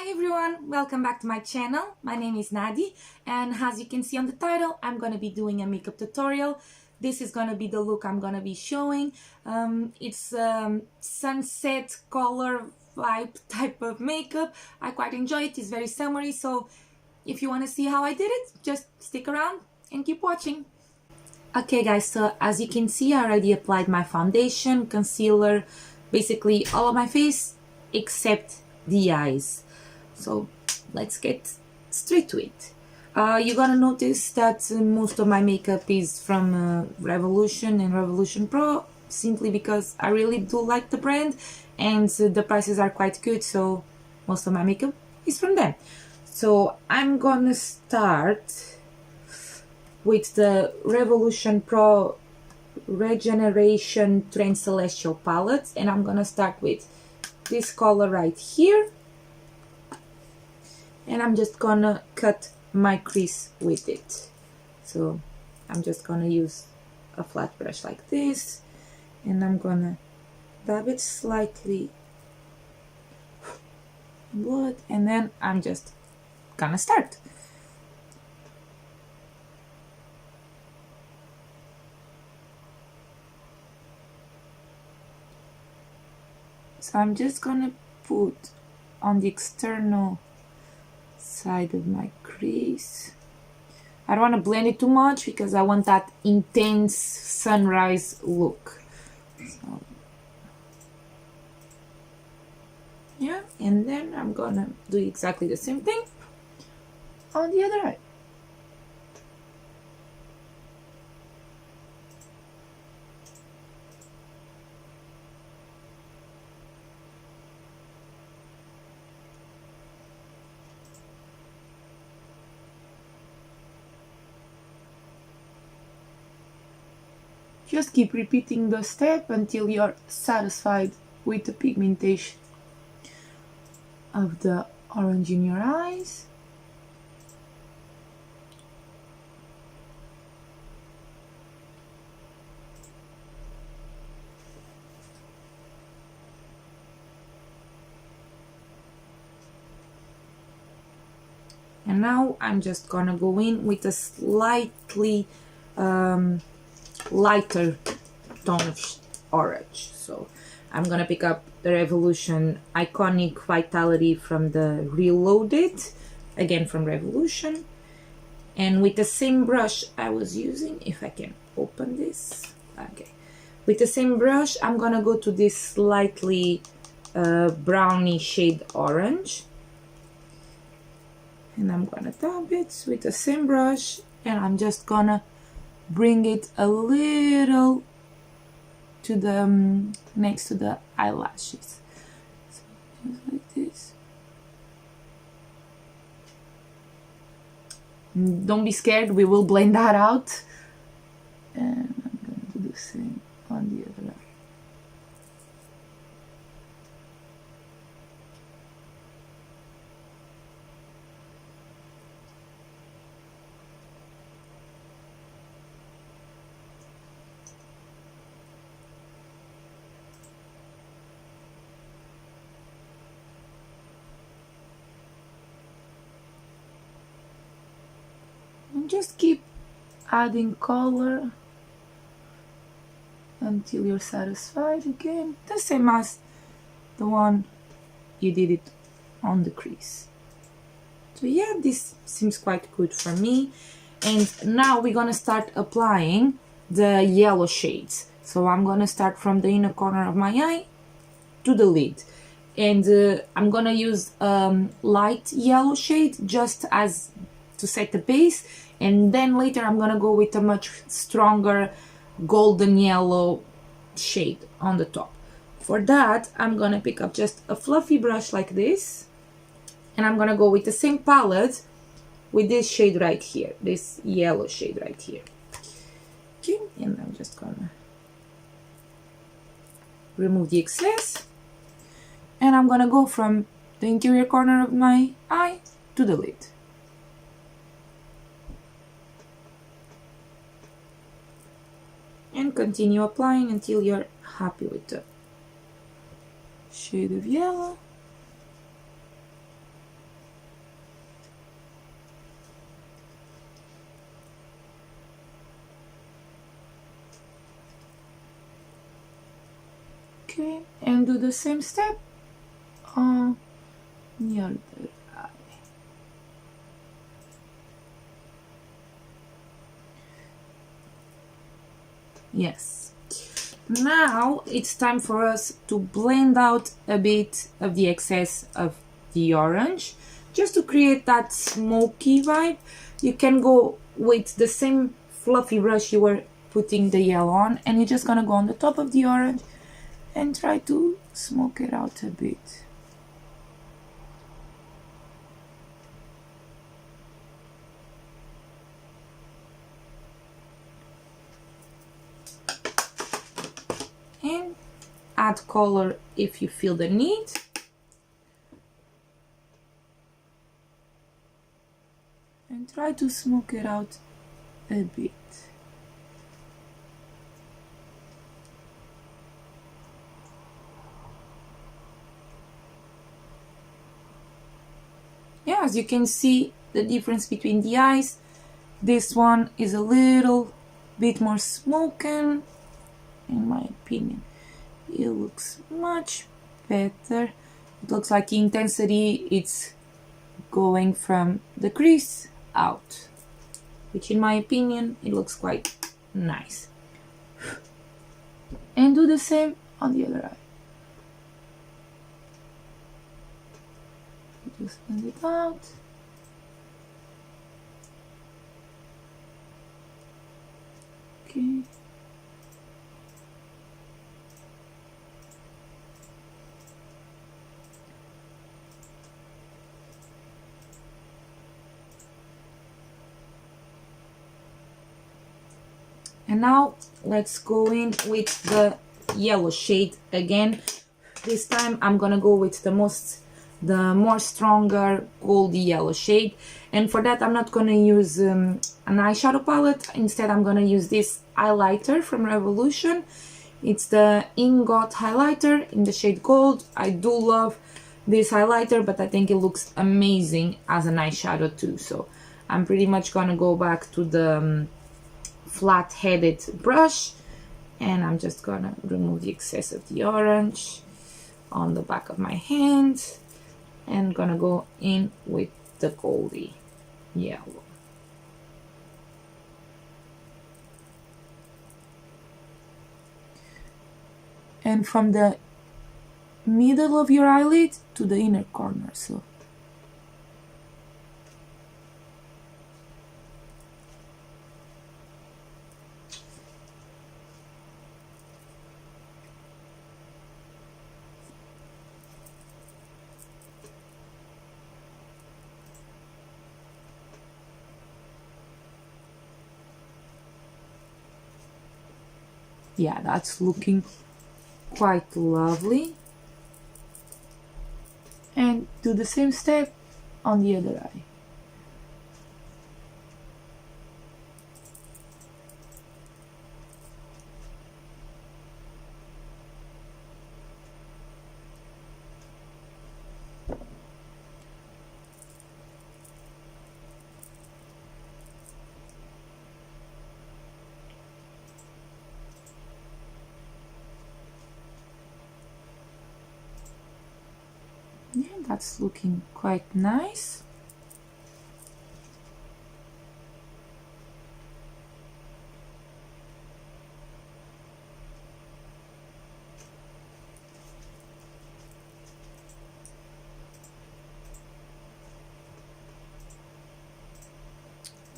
Hi everyone, welcome back to my channel. My name is Nadi and as you can see on the title, I'm going to be doing a makeup tutorial. This is going to be the look I'm going to be showing. It's sunset color vibe type of makeup. I quite enjoy it. It's very summery, so if you want to see how I did it, just stick around and keep watching. Okay guys, so as you can see, I already applied my foundation, concealer, basically all of my face except the eyes. So let's get straight to it. You're gonna notice that most of my makeup is from Revolution and Revolution Pro, simply because I really do like the brand and the prices are quite good, so most of my makeup is from them. So I'm gonna start with the Revolution Pro Regeneration Trend Celestial palette, and I'm gonna start with this color right here, and I'm just gonna cut my crease with it. So I'm just gonna use a flat brush like this, and I'm gonna dab it slightly in blood, and then I'm just gonna start. So I'm just gonna put on the external side of my crease. I don't want to blend it too much because I want that intense sunrise look. So, yeah, and then I'm gonna do exactly the same thing on the other eye. Just keep repeating the step until you're satisfied with the pigmentation of the orange in your eyes. And now I'm just gonna go in with a slightly lighter tone of orange. So I'm gonna pick up the Revolution Iconic Vitality from the Reloaded, again from Revolution, and with the same brush I was using, if I can open this, okay, with the same brush I'm gonna go to this slightly browny shade orange, and I'm gonna dab it with the same brush, and I'm just gonna bring it a little to the next to the eyelashes, so just like this. Don't be scared, we will blend that out, and I'm going to do the same on the other eye. And just keep adding color until you're satisfied. Again, the same as the one you did it on the crease. So yeah, this seems quite good for me. And now we're gonna start applying the yellow shades. So I'm gonna start from the inner corner of my eye to the lid, and I'm gonna use light yellow shade just as to set the base, and then later I'm gonna go with a much stronger golden yellow shade on the top. For that, I'm gonna pick up just a fluffy brush like this, and I'm gonna go with the same palette with this shade right here, this yellow shade right here. Okay, and I'm just gonna remove the excess, and I'm gonna go from the interior corner of my eye to the lid. And continue applying until you're happy with the shade of yellow. Okay, and do the same step on the other eye. Yes. Now it's time for us to blend out a bit of the excess of the orange, just to create that smoky vibe. You can go with the same fluffy brush you were putting the yellow on, and you're just gonna go on the top of the orange and try to smoke it out a bit. And add color if you feel the need. And try to smoke it out a bit. Yeah, as you can see the difference between the eyes, this one is a little bit more smoken, in my opinion. It looks much better. It looks like the intensity it's going from the crease out, which in my opinion it looks quite nice. And do the same on the other eye. Just blend it out. Okay. And now let's go in with the yellow shade again. This time I'm gonna go with the more stronger goldy yellow shade, and for that I'm not gonna use an eyeshadow palette. Instead I'm gonna use this highlighter from Revolution. It's the Ingot highlighter in the shade Gold. I do love this highlighter, but I think it looks amazing as an eyeshadow too, so I'm pretty much gonna go back to the flat-headed brush, and I'm just gonna remove the excess of the orange on the back of my hand, and gonna go in with the goldy yellow. And from the middle of your eyelid to the inner corner, so yeah, that's looking quite lovely. And do the same step on the other eye. Yeah, that's looking quite nice.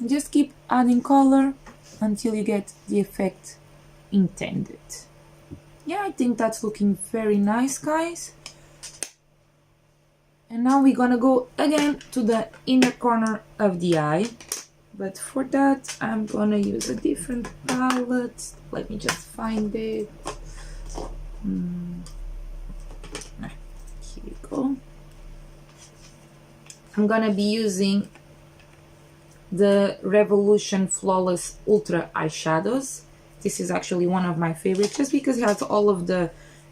Just keep adding color until you get the effect intended. Yeah, I think that's looking very nice, guys. And now we're gonna go again to the inner corner of the eye, but for that I'm gonna use a different palette. Let me just find it. Here we go. I'm gonna be using the Revolution Flawless Ultra eyeshadows. This is actually one of my favorites, just because it has all of the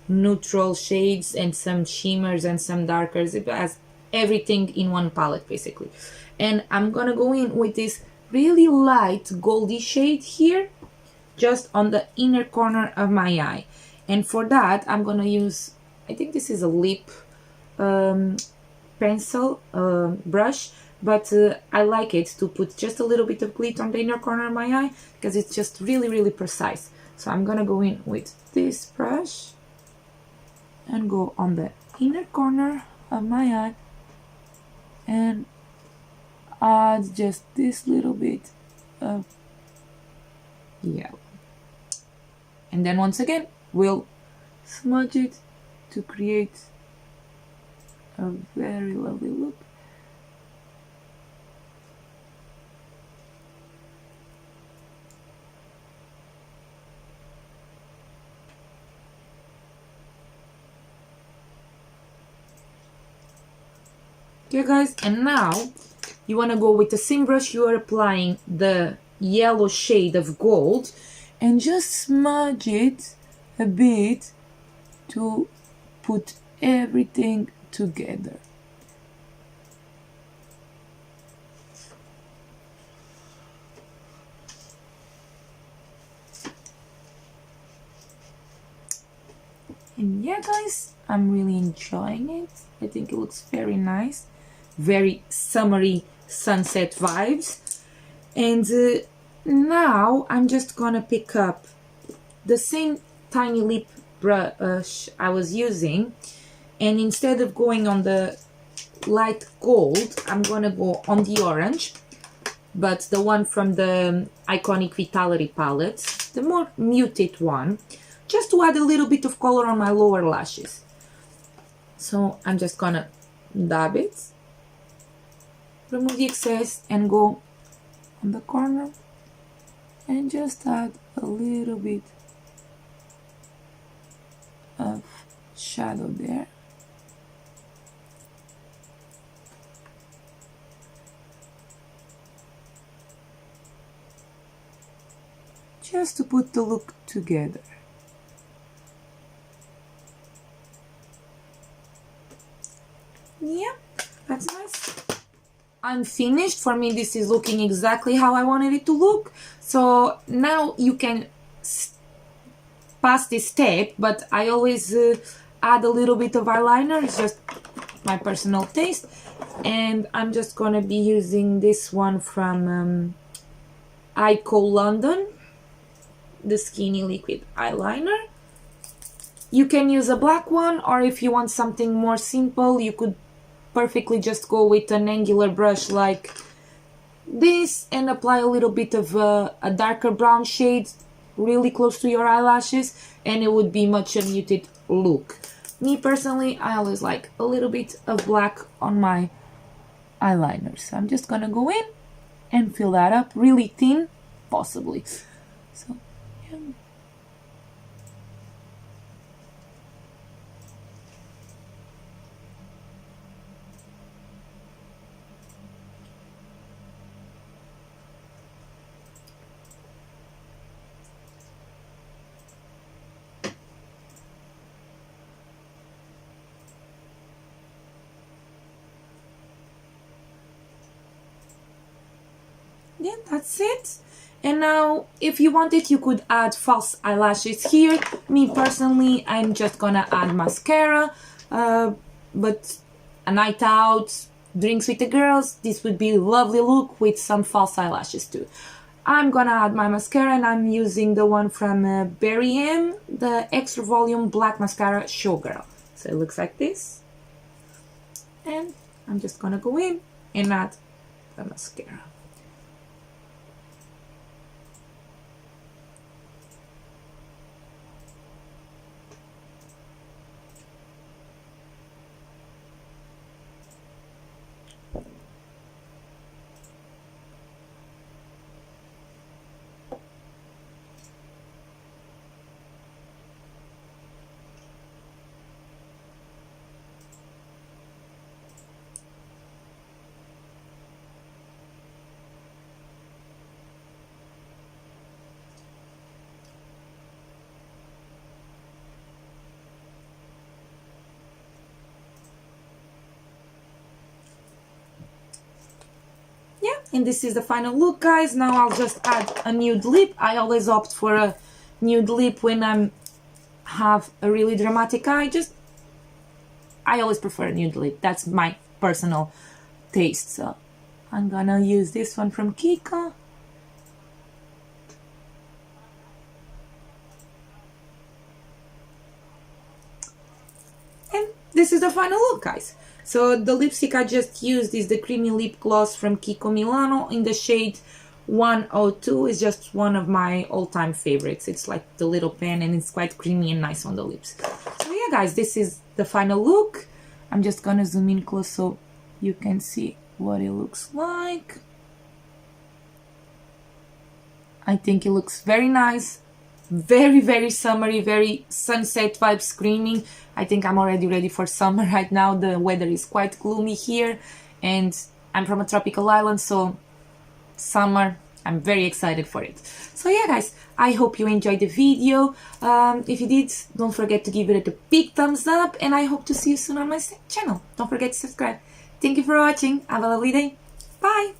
neutral shades and some shimmers and some darkers. It has everything in one palette basically. And I'm gonna go in with this really light goldy shade here, just on the inner corner of my eye. And for that, I'm gonna use, I think this is a lip pencil brush, but I like it to put just a little bit of glitter on the inner corner of my eye because it's just really, really precise. So I'm gonna go in with this brush and go on the inner corner of my eye and add just this little bit of yellow. And then once again, we'll smudge it to create a very lovely look. Okay guys, and now you want to go with the same brush. You are applying the yellow shade of gold and just smudge it a bit to put everything together. And yeah guys, I'm really enjoying it. I think it looks very nice, very summery sunset vibes. And now I'm just gonna pick up the same tiny lip brush I was using, and instead of going on the light gold, I'm gonna go on the orange, but the one from the Iconic Vitality palette, the more muted one, just to add a little bit of color on my lower lashes. So I'm just gonna dab it, remove the excess, and go on the corner and just add a little bit of shadow there. Just to put the look together. Yeah, that's nice. I'm finished. For me, this is looking exactly how I wanted it to look. So now you can pass this step, but I always add a little bit of eyeliner. It's just my personal taste. And I'm just gonna be using this one from Ico London, the Skinny Liquid Eyeliner. You can use a black one, or if you want something more simple, you could perfectly just go with an angular brush like this and apply a little bit of a darker brown shade really close to your eyelashes, and it would be much a muted look. Me personally, I always like a little bit of black on my eyeliner, so I'm just gonna go in and fill that up really thin, possibly. So yeah. Yeah, that's it. And now if you wanted, you could add false eyelashes here. Me personally, I'm just gonna add mascara, but a night out, drinks with the girls, this would be a lovely look with some false eyelashes too. I'm gonna add my mascara, and I'm using the one from Barry M, the Extra Volume Black Mascara Showgirl. So it looks like this. And I'm just gonna go in and add the mascara. And this is the final look, guys. Now I'll just add a nude lip. I always opt for a nude lip when I'm have a really dramatic eye, I always prefer a nude lip. That's my personal taste. So I'm gonna use this one from Kiko. And this is the final look, guys. So the lipstick I just used is the Creamy Lip Gloss from Kiko Milano in the shade 102. Is just one of my all-time favorites. It's like the little pen and it's quite creamy and nice on the lips. So yeah, guys, this is the final look. I'm just gonna zoom in close so you can see what it looks like. I think it looks very nice, very summery, very sunset vibe screaming. I think I'm already ready for summer right now. The weather is quite gloomy here and I'm from a tropical island, so summer, I'm very excited for it. So yeah, guys, I hope you enjoyed the video. If you did, don't forget to give it a big thumbs up, and I hope to see you soon on my channel. Don't forget to subscribe. Thank you for watching. Have a lovely day. Bye.